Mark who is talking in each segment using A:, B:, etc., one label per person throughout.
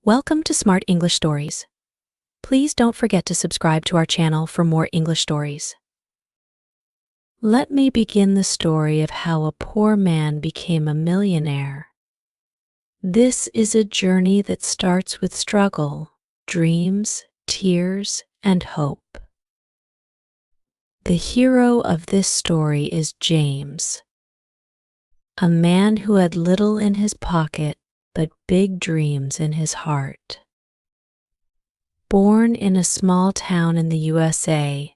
A: Welcome to Smart English Stories. Please don't forget to subscribe to our channel for more English stories. Let me begin the story of how a poor man became a millionaire. This is a journey that starts with struggle, dreams, tears, and hope. The hero of this story is James, a man who had little in his pocket but big dreams in his heart. Born in a small town in the USA,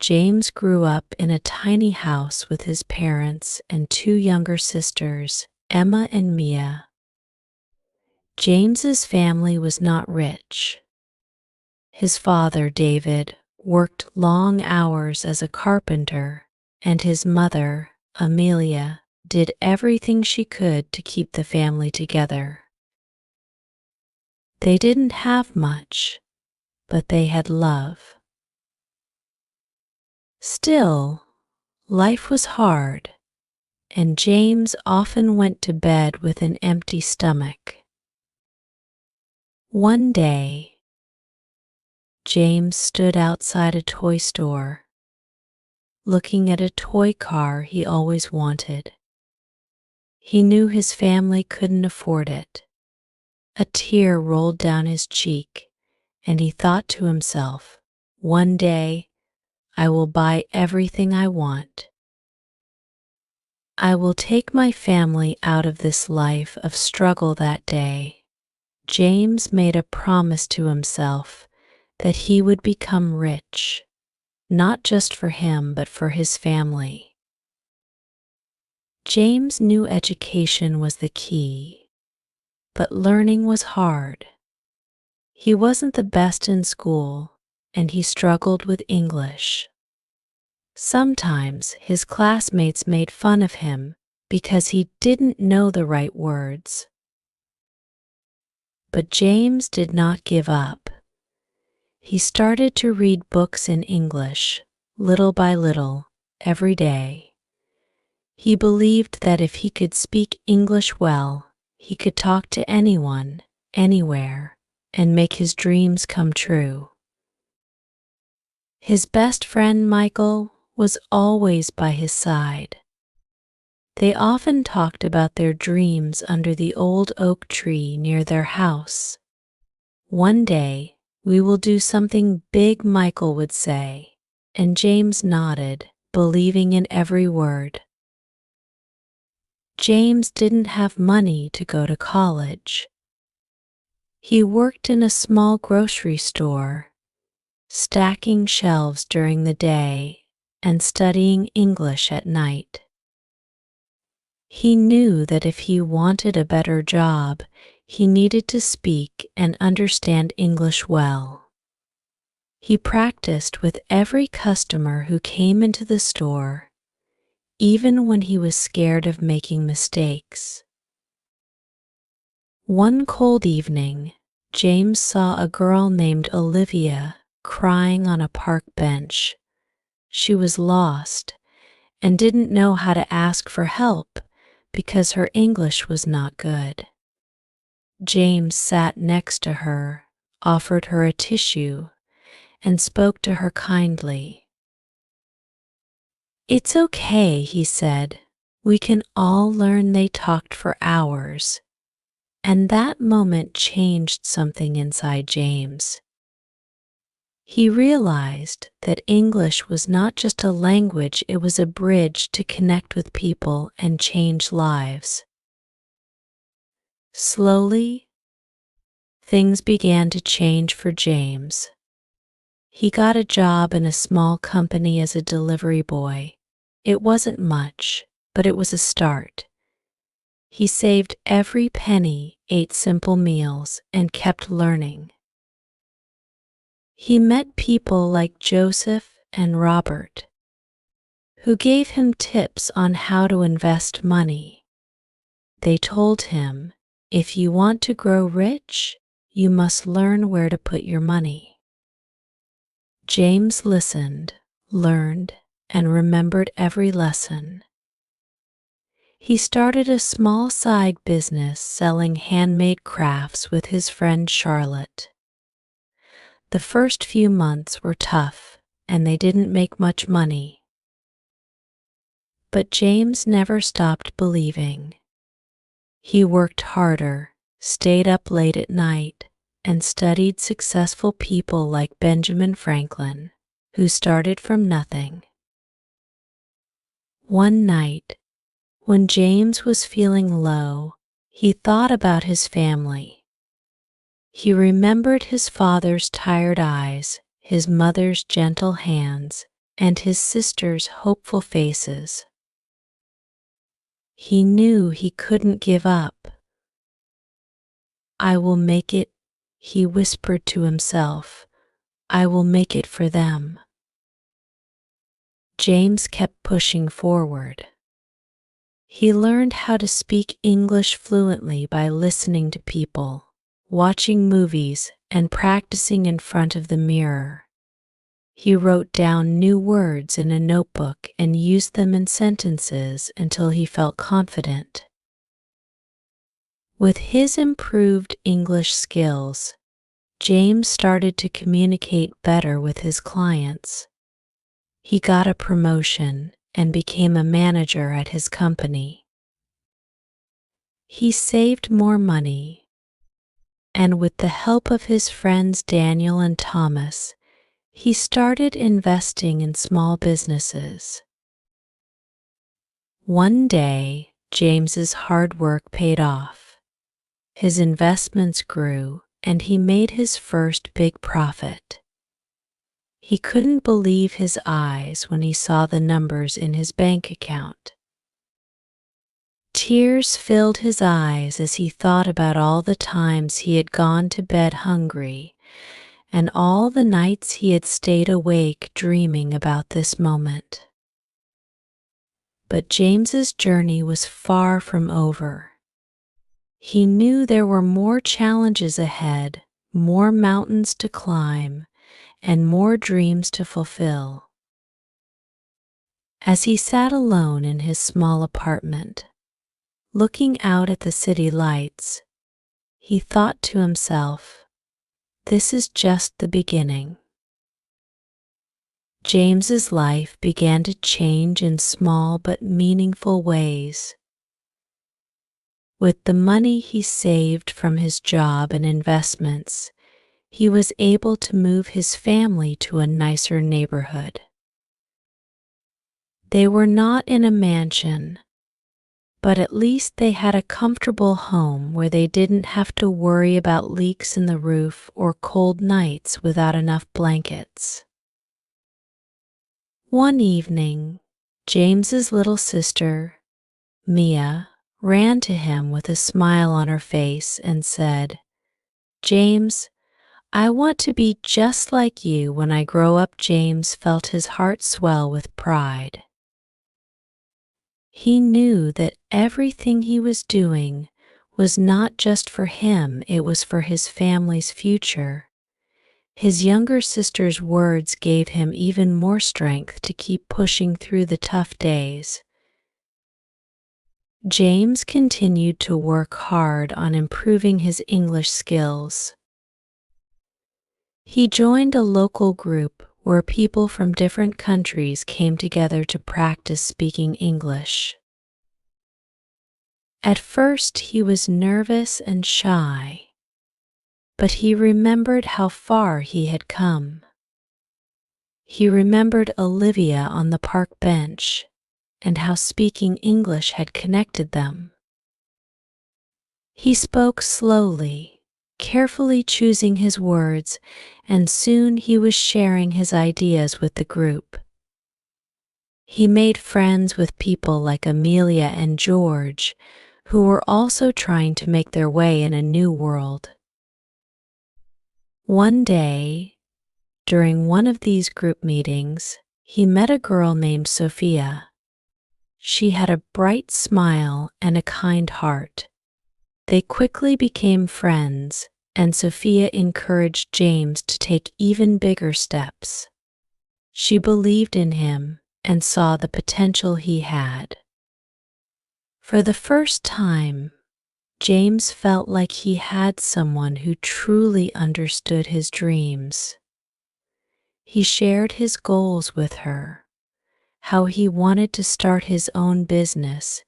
A: James grew up in a tiny house with his parents and two younger sisters, Emma and Mia. James's family was not rich. His father, David, worked long hours as a carpenter, and his mother, Amelia, did everything she could to keep the family together. They didn't have much, but they had love. Still, life was hard, and James often went to bed with an empty stomach. One day, James stood outside a toy store, looking at a toy car he always wanted. He knew his family couldn't afford it. A tear rolled down his cheek, and he thought to himself, "One day, I will buy everything I want. I will take my family out of this life of struggle that day." James made a promise to himself that he would become rich, not just for him but for his family. James knew education was the key, but learning was hard. He wasn't the best in school, and he struggled with English. Sometimes his classmates made fun of him because he didn't know the right words. But James did not give up. He started to read books in English, little by little, every day. He believed that if he could speak English well, he could talk to anyone, anywhere, and make his dreams come true. His best friend Michael was always by his side. They often talked about their dreams under the old oak tree near their house. "One day, we will do something big," Michael would say, and James nodded, believing in every word. James didn't have money to go to college. He worked in a small grocery store, stacking shelves during the day and studying English at night. He knew that if he wanted a better job, he needed to speak and understand English well. He practiced with every customer who came into the store, even when he was scared of making mistakes. One cold evening, James saw a girl named Olivia crying on a park bench. She was lost and didn't know how to ask for help because her English was not good. James sat next to her, offered her a tissue, and spoke to her kindly. "It's okay," he said. "We can all learn." They talked for hours, and that moment changed something inside James. He realized that English was not just a language, it was a bridge to connect with people and change lives. Slowly, things began to change for James. He got a job in a small company as a delivery boy. It wasn't much, but it was a start. He saved every penny, ate simple meals, and kept learning. He met people like Joseph and Robert, who gave him tips on how to invest money. They told him, "If you want to grow rich, you must learn where to put your money." James listened, learned, and remembered every lesson. He started a small side business selling handmade crafts with his friend Charlotte. The first few months were tough, and they didn't make much money. But James never stopped believing. He worked harder, stayed up late at night, and studied successful people like Benjamin Franklin, who started from nothing. One night, when James was feeling low, he thought about his family. He remembered his father's tired eyes, his mother's gentle hands, and his sister's hopeful faces. He knew he couldn't give up. "I will make it," he whispered to himself. "I will make it for them." James kept pushing forward. He learned how to speak English fluently by listening to people, watching movies, and practicing in front of the mirror. He wrote down new words in a notebook and used them in sentences until he felt confident. With his improved English skills, James started to communicate better with his clients. He got a promotion and became a manager at his company. He saved more money, and with the help of his friends Daniel and Thomas, he started investing in small businesses. One day, James's hard work paid off. His investments grew, and he made his first big profit. He couldn't believe his eyes when he saw the numbers in his bank account. Tears filled his eyes as he thought about all the times he had gone to bed hungry and all the nights he had stayed awake dreaming about this moment. But James's journey was far from over. He knew there were more challenges ahead, more mountains to climb, and more dreams to fulfill. As he sat alone in his small apartment, looking out at the city lights, he thought to himself, "This is just the beginning." James's life began to change in small but meaningful ways. With the money he saved from his job and investments, he was able to move his family to a nicer neighborhood. They were not in a mansion, but at least they had a comfortable home where they didn't have to worry about leaks in the roof or cold nights without enough blankets. One evening, James's little sister, Mia, ran to him with a smile on her face and said, "James, I want to be just like you when I grow up." James felt his heart swell with pride. He knew that everything he was doing was not just for him, it was for his family's future. His younger sister's words gave him even more strength to keep pushing through the tough days. James continued to work hard on improving his English skills. He joined a local group where people from different countries came together to practice speaking English. At first, he was nervous and shy, but he remembered how far he had come. He remembered Olivia on the park bench and how speaking English had connected them. He spoke slowly, carefully choosing his words, and soon he was sharing his ideas with the group. He made friends with people like Amelia and George, who were also trying to make their way in a new world. One day, during one of these group meetings, he met a girl named Sophia. She had a bright smile and a kind heart. They quickly became friends, and Sophia encouraged James to take even bigger steps. She believed in him and saw the potential he had. For the first time, James felt like he had someone who truly understood his dreams. He shared his goals with her, how he wanted to start his own business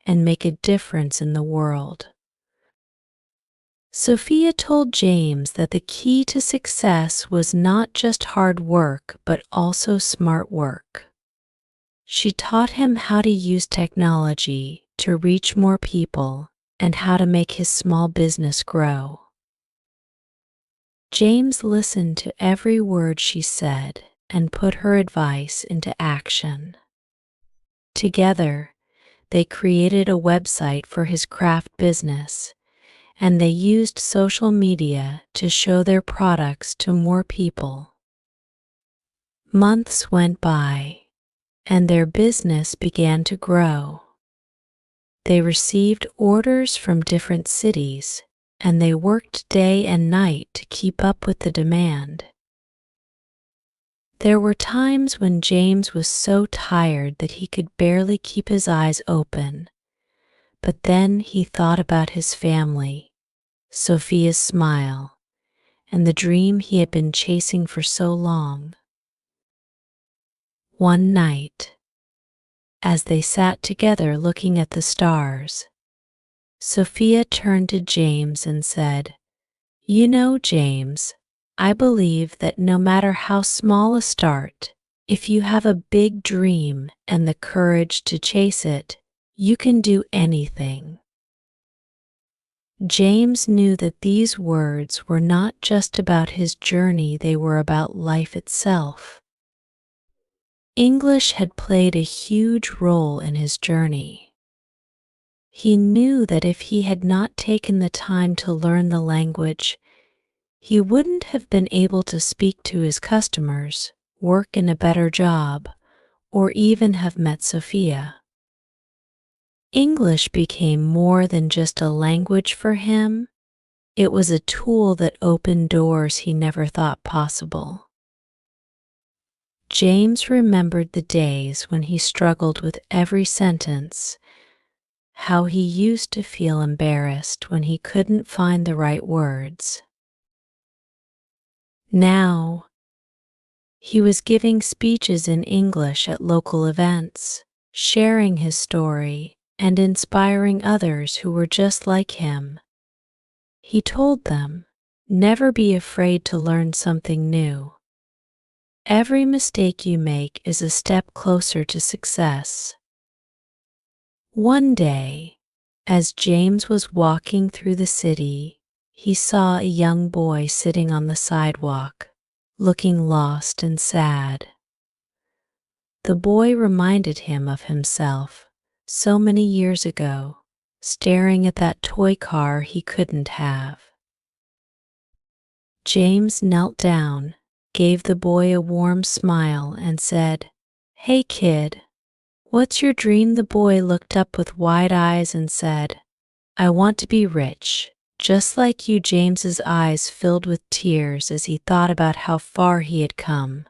A: and make a difference in the world. Sophia told James that the key to success was not just hard work but also smart work. She taught him how to use technology to reach more people and how to make his small business grow. James listened to every word she said and put her advice into action. Together, they created a website for his craft business, and they used social media to show their products to more people. Months went by, and their business began to grow. They received orders from different cities, and they worked day and night to keep up with the demand. There were times when James was so tired that he could barely keep his eyes open, but then he thought about his family, Sophia's smile, and the dream he had been chasing for so long. One night, as they sat together looking at the stars, Sophia turned to James and said, "You know, James, I believe that no matter how small a start, if you have a big dream and the courage to chase it, you can do anything." James knew that these words were not just about his journey, they were about life itself. English had played a huge role in his journey. He knew that if he had not taken the time to learn the language, he wouldn't have been able to speak to his customers, work in a better job, or even have met Sophia. English became more than just a language for him. It was a tool that opened doors he never thought possible. James remembered the days when he struggled with every sentence, how he used to feel embarrassed when he couldn't find the right words. Now, he was giving speeches in English at local events, sharing his story and inspiring others who were just like him. He told them, "Never be afraid to learn something new. Every mistake you make is a step closer to success." One day, as James was walking through the city, he saw a young boy sitting on the sidewalk, looking lost and sad. The boy reminded him of himself so many years ago, staring at that toy car he couldn't have. James knelt down, gave the boy a warm smile, and said, "Hey kid, what's your dream?" The boy looked up with wide eyes and said, "I want to be rich, just like you." James's eyes filled with tears as he thought about how far he had come.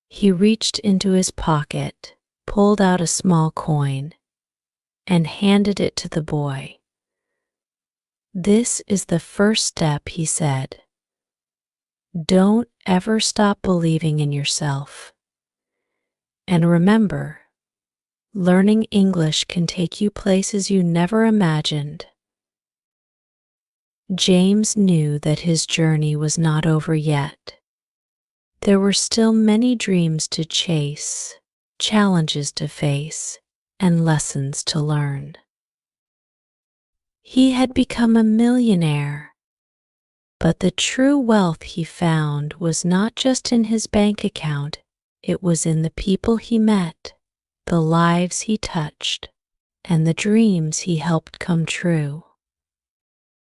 A: He reached into his pocket, pulled out a small coin, and handed it to the boy. "This is the first step," he said. "Don't ever stop believing in yourself. And remember, learning English can take you places you never imagined." James knew that his journey was not over yet. There were still many dreams to chase, challenges to face, and lessons to learn. He had become a millionaire, but the true wealth he found was not just in his bank account, it was in the people he met, the lives he touched, and the dreams he helped come true.